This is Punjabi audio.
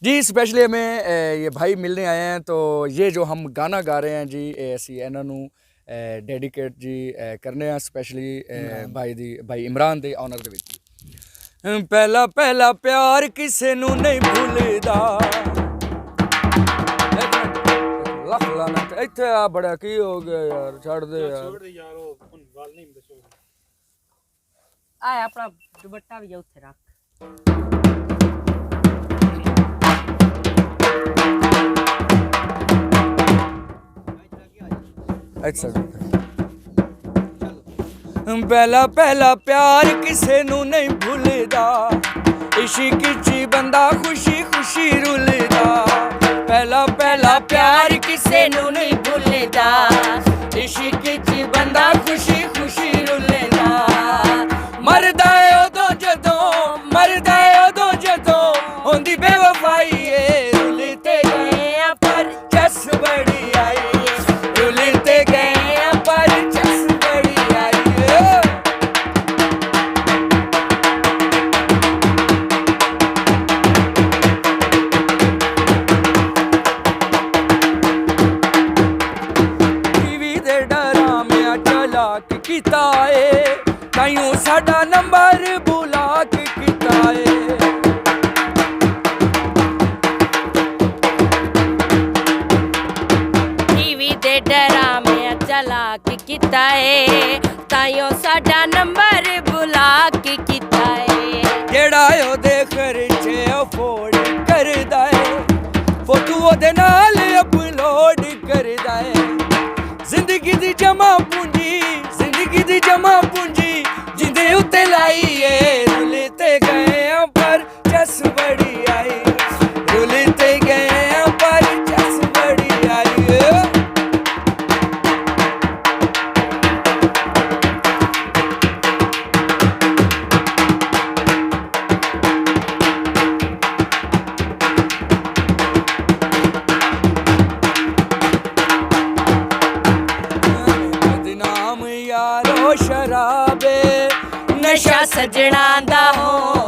जी स्पेशली हमें ये भाई मिलने आए हैं, तो ये जो हम गाना गा रहे हैं जी ਅਸੀਂ ਇਹਨਾਂ ਨੂੰ ਡੈਡੀਕੇਟ ਜੀ ਕਰਨੇ ਆ ਸਪੈਸ਼ਲੀ ਭਾਈ ਇਮਰਾਨ ਦੇ ਆਨਰ ਦੇ ਵਿੱਚ। ਪਹਿਲਾ ਪਹਿਲਾ ਪਿਆਰ ਕਿਸੇ ਨੂੰ ਨਹੀਂ ਭੁੱਲਦਾ, ਲੱਖ ਲਾਨਤ ਇੱਥੇ ਆ ਬੜਾ ਕੀ ਹੋ ਗਿਆ ਯਾਰ, ਛੱਡ ਦੇ ਯਾਰ ਉਹ ਹੁਣ ਗੱਲ ਨਹੀਂ ਦੱਸੋ। ਆ ਆਪਣਾ ਦੁਪੱਟਾ ਵੀ ਉੱਥੇ ਰੱਖ। ਪਹਿਲਾ ਪਹਿਲਾ ਪਿਆਰ ਕਿਸੇ ਨੂੰ ਨਹੀਂ ਭੁੱਲਦਾ, ਇਸ਼ਕ 'ਚ ਬੰਦਾ ਖੁਸ਼ੀ ਖੁਸ਼ੀ ਰੁੱਲਦਾ। ਪਹਿਲਾ ਪਹਿਲਾ ਪਿਆਰ ਕਿਸੇ ਨੂੰ ਨਹੀਂ ਭੁੱਲਦਾ, ਇਸ਼ਕ 'ਚ ਬੰਦਾ ਖੁਸ਼ੀ ਖੁਸ਼ੀ ਰੁੱਲਦਾ। ਮਰਦਾ ਉਦੋਂ ਜਦੋਂ, ਮਰਦਾ ਉਦੋਂ ਜਦੋਂ ਹੁੰਦੀ ਬੇਵਫਾਈ ਏ। ਰੁੱਲ ਤੇ ਗਏ ਆ ਪਰ ਜਸ ਬੜੀ ਆਈ ਏ, ਰੁੱਲ ਤੇ ਗਏ ਆ ਪਰ ਜਸ ਬੜੀ ਆਈ ਏ। ਟੀਵੀ ਦੇ ਡਰਾਮਿਆਂ ਚਲਾਕ ਕੀਤਾ ਏ, ਤਾਈਓ ਸਾਡਾ ਨੰਬਰ ਬੁਲਾਕ ਕੀਤਾ ਏ। ਡਰਾਮਿਆਂ ਚਲਾਕ ਕੀਤਾ ਏ, ਤਾਈਓ ਸਾਡਾ ਨੰਬਰ ਬੁਲਾਕ ਕੀਤਾ ਏ। ਜਿਹੜਾ ਉਹਦੇ ਖਰਚੇ ਅਫੋਰਡ ਕਰਦਾ ਏ, ਫੋਟੋ ਉਹਦੇ ਨਾਲ ਅਪਲੋਡ ਕਰਦਾ ਏ। ਜ਼ਿੰਦਗੀ ਦੀ ਜਮਾ ਪੂੰਜੀ, ਜ਼ਿੰਦਗੀ ਦੀ ਜਮਾ ਪੂੰਜੀ ਜਿੰਦੇ ਉੱਤੇ ਲਾਈ ਏ। ਰੁੱਲ ਤੇ ਗਏ ਆ ਪਰ ਜਸ ਬੜੀ ਆਈ, ਰੁੱਲ ਤੇ ਗਏ ਆ ਪਰ ਜਸ ਬੜੀ ਆਈ ਏ। ਬਦਨਾਮ ਯਾਰੋ ਸ਼ਰਾਬੇ, ਨਸ਼ਾ ਸਜਣਾ ਦਾ ਹੋ